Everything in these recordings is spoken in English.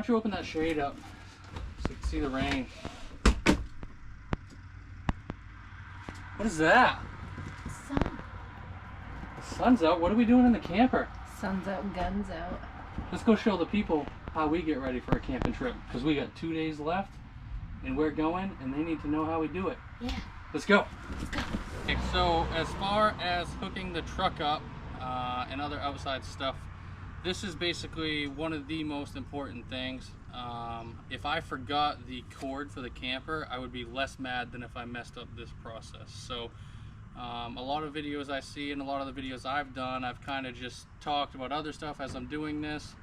don't you open that shade up so you can see the rain? What is that? Sun. The sun's out. What are we doing in the camper? Sun's out, guns out. Let's go show the people how we get ready for a camping trip, because we got 2 days left and we're going and they need to know how we do it. Yeah. Let's go. Okay, so as far as hooking the truck up and other outside stuff, this is basically one of the most important things. If I forgot the cord for the camper, I would be less mad than if I messed up this process. So a lot of videos I see and a lot of the videos I've done, I've kind of just talked about other stuff as I'm doing this,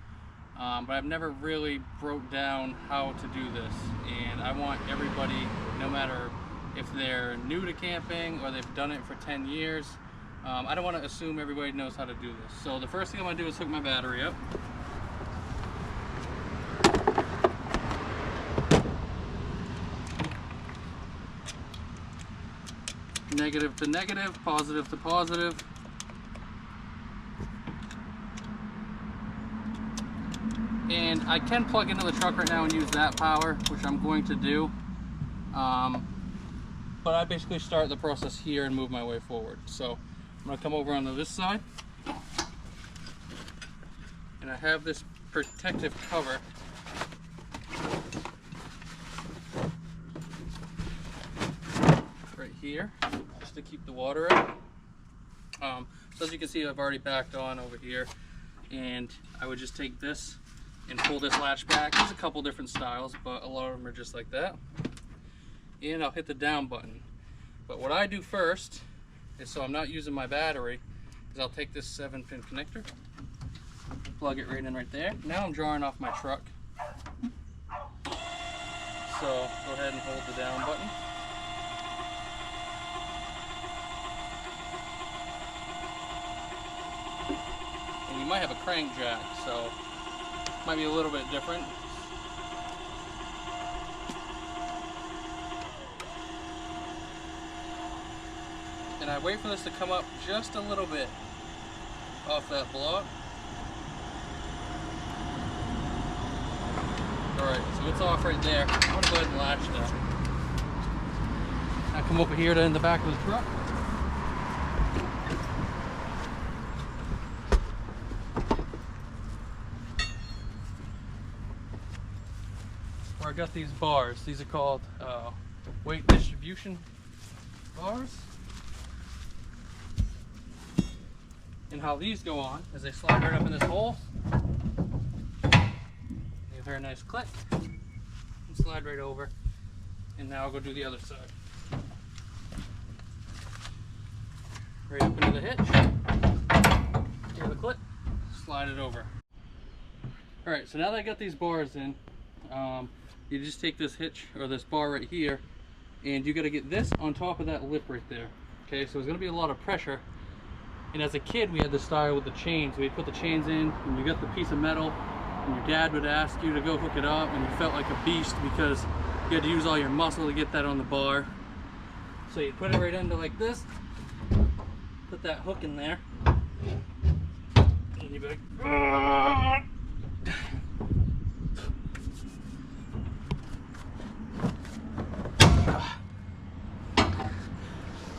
but I've never really broke down how to do this. And I want everybody, no matter if they're new to camping or they've done it for 10 years, I don't want to assume everybody knows how to do this. So the first thing I'm going to do is hook my battery up. Negative to negative, positive to positive. And I can plug into the truck right now and use that power, which I'm going to do. But I basically start the process here and move my way forward. So I'm going to come over onto this side. And I have this protective cover. Right here, just to keep the water out. So as you can see, I've already backed on over here. And I would just take this and pull this latch back. There's a couple different styles, but a lot of them are just like that. And I'll hit the down button. But what I do first is, so I'm not using my battery, is I'll take this 7-pin connector, plug it right in right there. Now I'm drawing off my truck. So go ahead and hold the down button. And you might have a crank jack, so it might be a little bit different. And I wait for this to come up just a little bit off that block. Alright, so it's off right there. I'm going to go ahead and latch that. Now come over here to in the back of the truck. Where I got these bars. These are called weight distribution bars. And how these go on is they slide right up in this hole. Give a very nice click. And slide right over. And now I'll go do the other side. Right up into the hitch. Hear the clip. Slide it over. Alright, so now that I got these bars in, you just take this hitch or this bar right here, and you got to get this on top of that lip right there. Okay, so there's going to be a lot of pressure. And as a kid, we had this style with the chains. We'd put the chains in, and you got the piece of metal, and your dad would ask you to go hook it up, and you felt like a beast because you had to use all your muscle to get that on the bar. So you put it right under like this, put that hook in there, and you'd be like, "Argh!"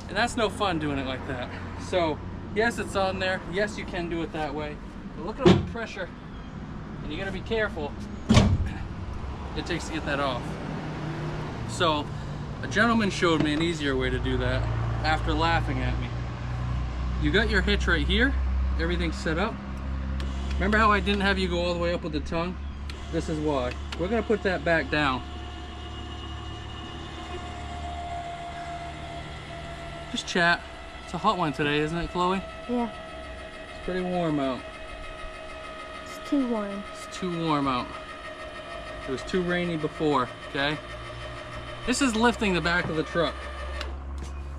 And that's no fun doing it like that. So yes, it's on there. Yes, you can do it that way. But look at all the pressure. And you gotta be careful it takes to get that off. So a gentleman showed me an easier way to do that after laughing at me. You got your hitch right here. Everything's set up. Remember how I didn't have you go all the way up with the tongue? This is why. We're gonna put that back down. Just chat. It's a hot one today, isn't it, Chloe? Yeah. It's pretty warm out. It's too warm. It's too warm out. It was too rainy before, okay? This is lifting the back of the truck.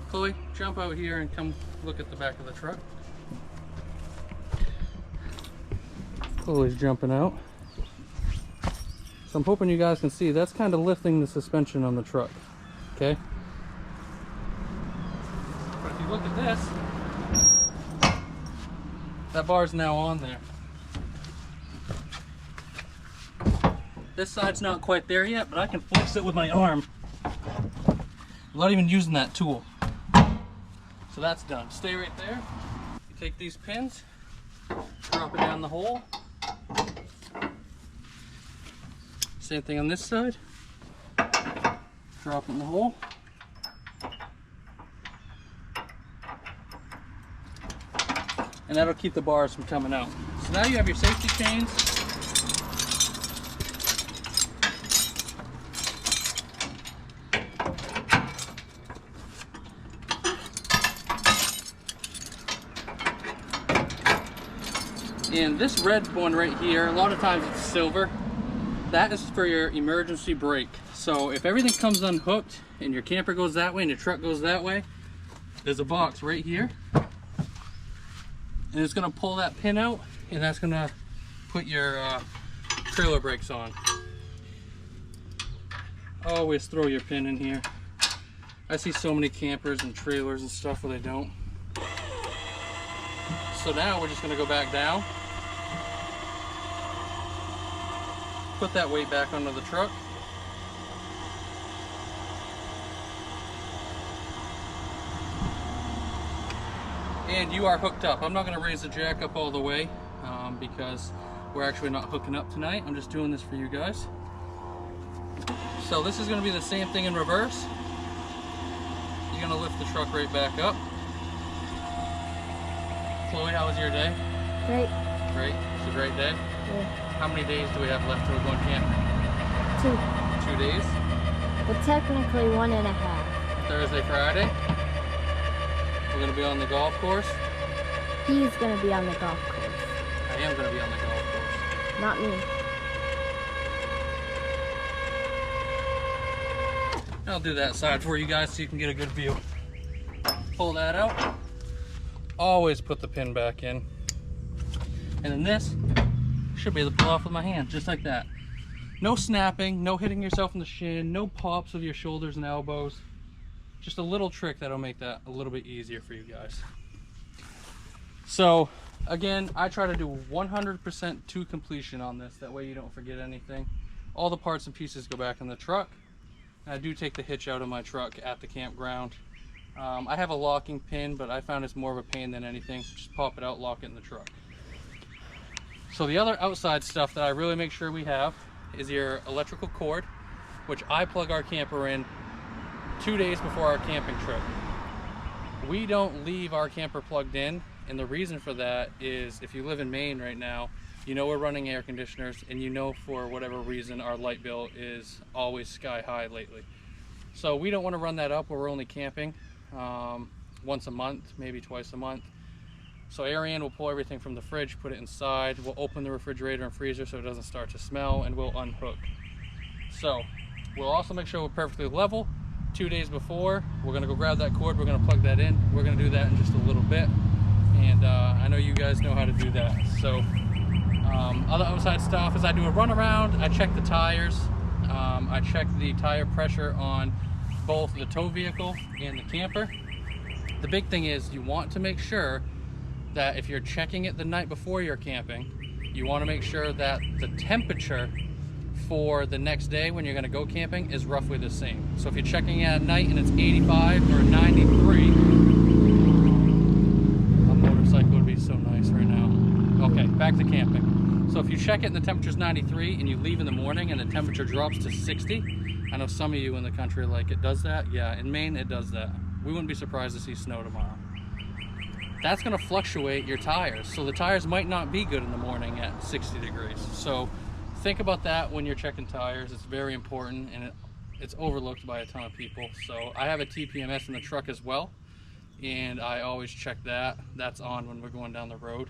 Chloe, jump out here and come look at the back of the truck. Chloe's jumping out. So I'm hoping you guys can see that's kind of lifting the suspension on the truck, okay? But if you look at this, that bar's now on there. This side's not quite there yet, but I can flex it with my arm without even using that tool. So that's done. Stay right there. You take these pins, drop it down the hole. Same thing on this side. Drop it in the hole. And that'll keep the bars from coming out. So now you have your safety chains. And this red one right here, a lot of times it's silver. That is for your emergency brake. So if everything comes unhooked and your camper goes that way and your truck goes that way, there's a box right here. And it's gonna pull that pin out, and that's gonna put your trailer brakes on. Always throw your pin in here. I see so many campers and trailers and stuff where they don't. So now we're just gonna go back down. Put that weight back onto the truck. And you are hooked up. I'm not going to raise the jack up all the way because we're actually not hooking up tonight. I'm just doing this for you guys. So this is going to be the same thing in reverse. You're going to lift the truck right back up. Chloe, how was your day? Great. Great. It's a great day. Yeah. How many days do we have left till we're going camping? 2. 2 days. But technically 1.5. Thursday, Friday. We're going to be on the golf course. He's gonna be on the golf course. I am going to be on the golf course. Not me. I'll do that side for you guys so you can get a good view. Pull that out. Always put the pin back in. And then this should be able to pull off with my hand, just like that. No snapping, no hitting yourself in the shin, no pops of your shoulders and elbows. Just a little trick that'll make that a little bit easier for you guys. So again, I try to do 100% to completion on this. That way you don't forget anything. All the parts and pieces go back in the truck. I do take the hitch out of my truck at the campground. I have a locking pin, but I found it's more of a pain than anything. So just pop it out, lock it in the truck. So the other outside stuff that I really make sure we have is your electrical cord, which I plug our camper in 2 days before our camping trip. We don't leave our camper plugged in, and the reason for that is if you live in Maine right now, you know we're running air conditioners, and you know for whatever reason our light bill is always sky high lately. So we don't want to run that up where we're only camping once a month, maybe twice a month. So Ariane will pull everything from the fridge, put it inside. We'll open the refrigerator and freezer so it doesn't start to smell, and we'll unhook. So we'll also make sure we're perfectly level. 2 days before, we're gonna go grab that cord, we're gonna plug that in. We're gonna do that in just a little bit. And I know you guys know how to do that. So other outside stuff is I do a run around, I check the tires, I check the tire pressure on both the tow vehicle and the camper. The big thing is you want to make sure that if you're checking it the night before you're camping, you want to make sure that the temperature for the next day when you're going to go camping is roughly the same. So if you're checking it at night and it's 85 or 93, a motorcycle would be so nice right now. Okay, back to camping. So if you check it and the temperature's 93 and you leave in the morning and the temperature drops to 60, I know some of you in the country like it does that. Yeah, in Maine it does that. We wouldn't be surprised to see snow tomorrow. That's going to fluctuate your tires. So the tires might not be good in the morning at 60 degrees. So think about that when you're checking tires. It's very important, and it's overlooked by a ton of people. So I have a TPMS in the truck as well, and I always check that. That's on when we're going down the road.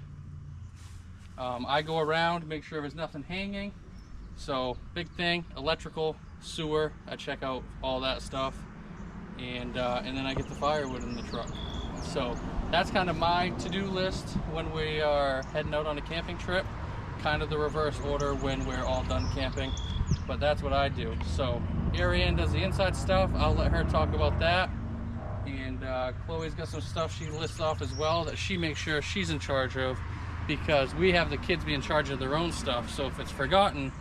I go around, make sure there's nothing hanging. So big thing, electrical, sewer, I check out all that stuff, and then I get the firewood in the truck. So that's kind of my to-do list when we are heading out on a camping trip. Kind of the reverse order when we're all done camping, but that's what I do. So Ariane does the inside stuff. I'll let her talk about that. And Chloe's got some stuff she lists off as well that she makes sure she's in charge of, because we have the kids be in charge of their own stuff. So if it's forgotten,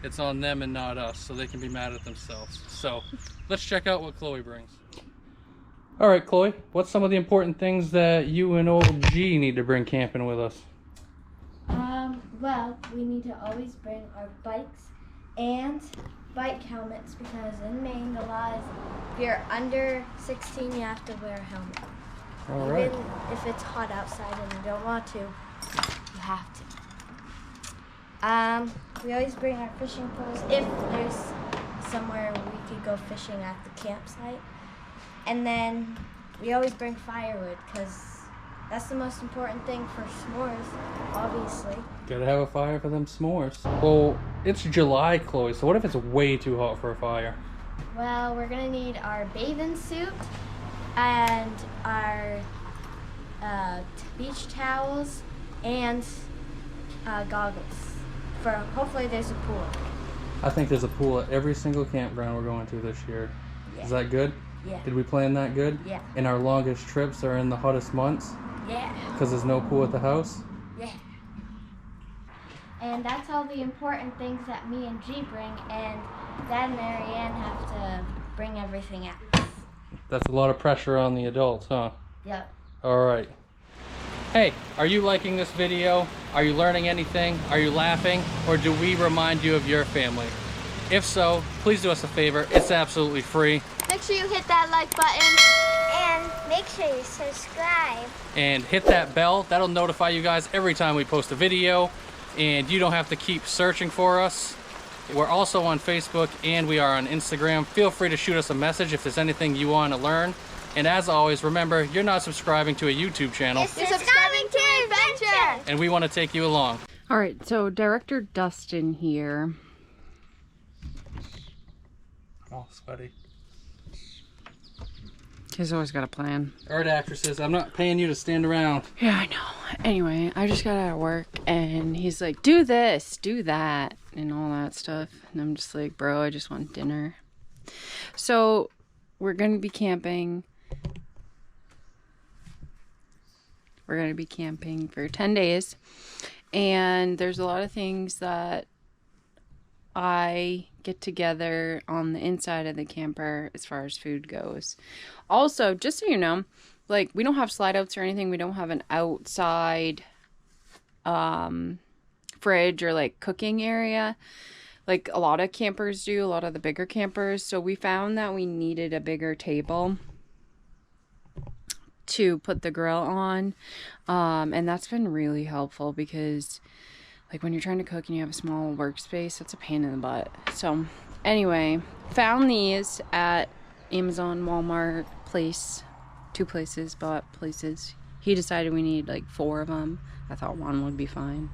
it's on them and not us, so they can be mad at themselves. So let's check out what Chloe brings. All right, Chloe, what's some of the important things that you and old G need to bring camping with us? Well, we need to always bring our bikes and bike helmets because in Maine the law is if you're under 16 you have to wear a helmet. All right. Even if it's hot outside and you don't want to, you have to. We always bring our fishing poles if there's somewhere we could go fishing at the campsite. And then we always bring firewood because that's the most important thing for s'mores, obviously. Gotta have a fire for them s'mores. Well, it's July, Chloe, so what if it's way too hot for a fire? Well, we're gonna need our bathing suit and our beach towels and goggles. For hopefully there's a pool. I think there's a pool at every single campground we're going to this year. Yeah. Is that good? Yeah. Did we plan that good? Yeah. And our longest trips are in the hottest months? Yeah. Because there's no pool at the house? Yeah. And that's all the important things that me and G bring, and Dad and Marianne have to bring everything else. That's a lot of pressure on the adults, huh? Yep. All right. Hey, are you liking this video? Are you learning anything? Are you laughing? Or do we remind you of your family? If so, please do us a favor. It's absolutely free. Make sure you hit that like button. And make sure you subscribe. And hit that bell. That'll notify you guys every time we post a video. And you don't have to keep searching for us. We're also on Facebook and we are on Instagram. Feel free to shoot us a message if there's anything you want to learn. And as always, remember, you're not subscribing to a YouTube channel. You're subscribing to Adventure. And we want to take you along. All right, so director Dustin here. Oh, sweaty. He's always got a plan. Art actresses, I'm not paying you to stand around. Yeah, I know. Anyway, I just got out of work and he's like, do this, do that, and all that stuff. And I'm just like, bro, I just want dinner. So we're going to be camping. We're going to be camping for 10 days. And there's a lot of things that I get together on the inside of the camper as far as food goes. Also, just so you know, like, we don't have slide outs or anything. We don't have an outside fridge or like cooking area like a lot of campers do, a lot of the bigger campers. So we found that we needed a bigger table to put the grill on, and that's been really helpful because like when you're trying to cook and you have a small workspace, that's a pain in the butt. So anyway, found these at Amazon, Walmart, two places, bought places. He decided we need like 4 of them. I thought 1 would be fine.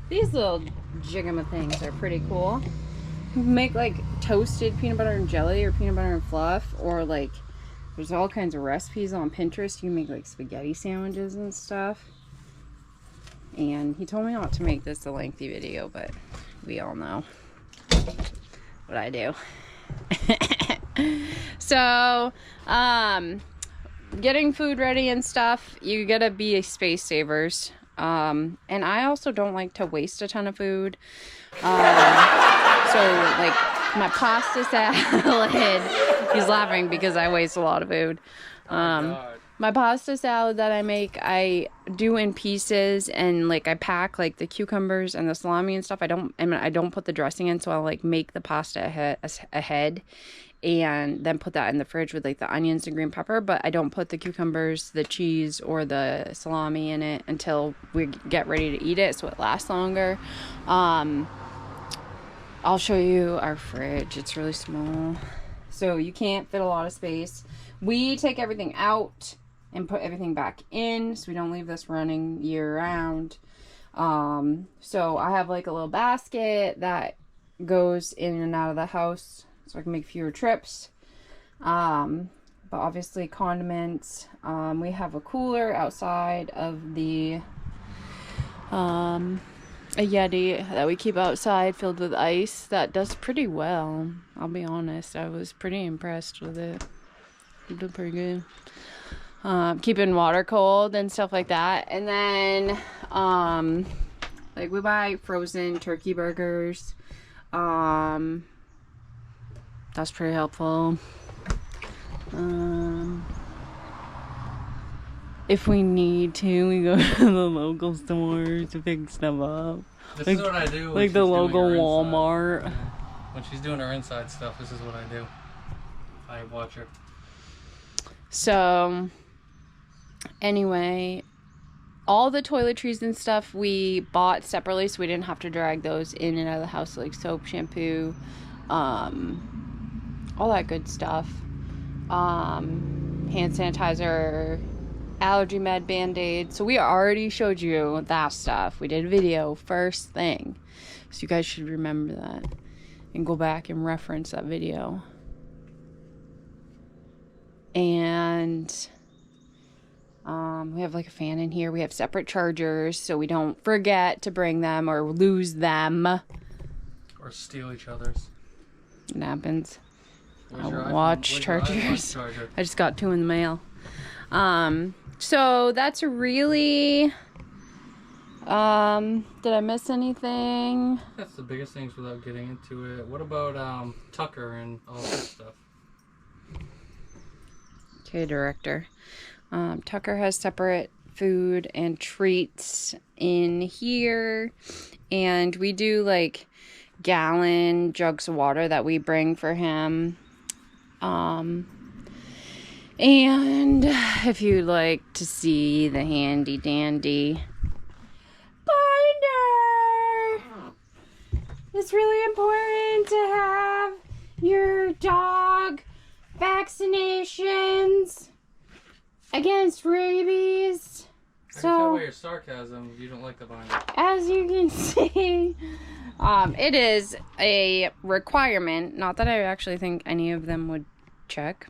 These little jigama things are pretty cool. You can make like toasted peanut butter and jelly or peanut butter and fluff, or like there's all kinds of recipes on Pinterest. You can make like spaghetti sandwiches and stuff. And he told me not to make this a lengthy video, but we all know what I do. So, getting food ready and stuff, you gotta be space savers. And I also don't like to waste a ton of food. So like my pasta salad, he's laughing because I waste a lot of food. My pasta salad that I make, I do in pieces, and like I pack like the cucumbers and the salami and stuff. I don't put the dressing in, so I'll like make the pasta ahead and then put that in the fridge with like the onions and green pepper, but I don't put the cucumbers, the cheese, or the salami in it until we get ready to eat it, so it lasts longer. I'll show you our fridge. It's really small, so you can't fit a lot of space. We take everything out and put everything back in, so we don't leave this running year round. So I have like a little basket that goes in and out of the house so I can make fewer trips. But obviously condiments. We have a cooler outside of the a Yeti that we keep outside filled with ice that does pretty well. I'll be honest, I was pretty impressed with it. It did pretty good. Keeping water cold and stuff like that. And then like we buy frozen turkey burgers. That's pretty helpful. If we need to, we go to the local store to pick stuff up. This Like- is what I do. when Like she's the doing local her inside. Walmart. Yeah. When she's doing her inside stuff, this is what I do. I watch her. So, anyway, all the toiletries and stuff we bought separately, so we didn't have to drag those in and out of the house, like soap, shampoo, all that good stuff. Hand sanitizer, allergy med, Band-Aid. So we already showed you that stuff. We did a video first thing. So you guys should remember that and go back and reference that video. And we have like a fan in here. We have separate chargers so we don't forget to bring them or lose them. Or steal each other's. It happens. Where's your iPhone? Watch Where's your chargers. iPhone charger? I just got 2 in the mail. So that's really, did I miss anything? That's the biggest things without getting into it. What about Tucker and all that stuff? Okay, director. Tucker has separate food and treats in here. And we do like gallon jugs of water that we bring for him. And if you'd like to see the handy dandy binder, it's really important to have your dog vaccinations against rabies. I can tell So, by your sarcasm you don't like the binder. as you can see, it is a requirement. Not that I actually think any of them would check.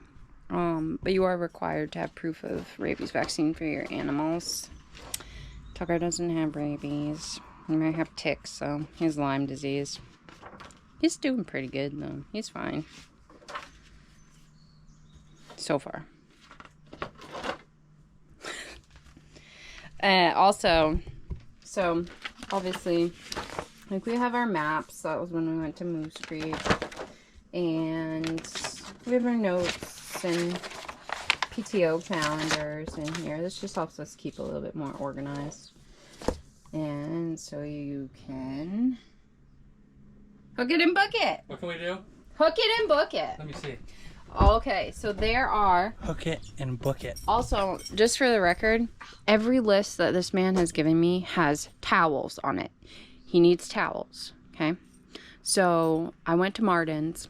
But you are required to have proof of rabies vaccine for your animals. Tucker doesn't have rabies. He might have ticks, so he has Lyme disease. He's doing pretty good, though. He's fine. So far. Also, so obviously, like we have our maps. That was when we went to Moose Creek. And we have our notes and PTO calendars in here. This just helps us keep a little bit more organized. And so you can hook it and book it. What can we do? Hook it and book it. Let me see. Okay, so there are Hook it and book it. also, just for the record, every list that this man has given me has towels on it. He needs towels, okay? So I went to Martin's.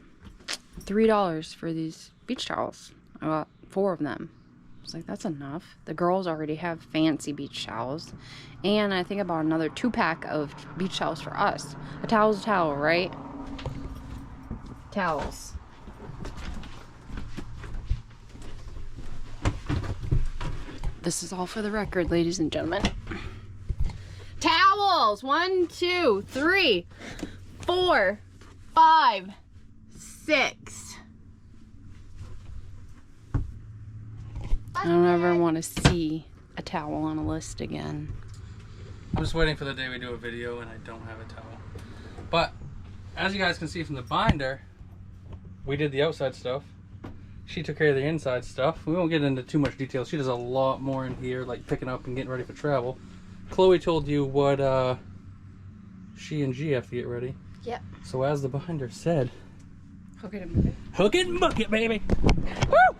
$3 for these beach towels. I got 4 of them. I was like, that's enough. The girls already have fancy beach towels. And I think I bought another 2-pack of beach towels for us. A towel's a towel, right? Towels. This is all for the record, ladies and gentlemen. Towels! 1, 2, 3, 4, 5, 6. I don't ever want to see a towel on a list again. I'm just waiting for the day we do a video and I don't have a towel. But as you guys can see from the binder, we did the outside stuff. She took care of the inside stuff. We won't get into too much detail. She does a lot more in here, like picking up and getting ready for travel. Chloe told you what she and G have to get ready. Yep. So as the binder said, Hook it and book it. hook it and book it, baby. Woo!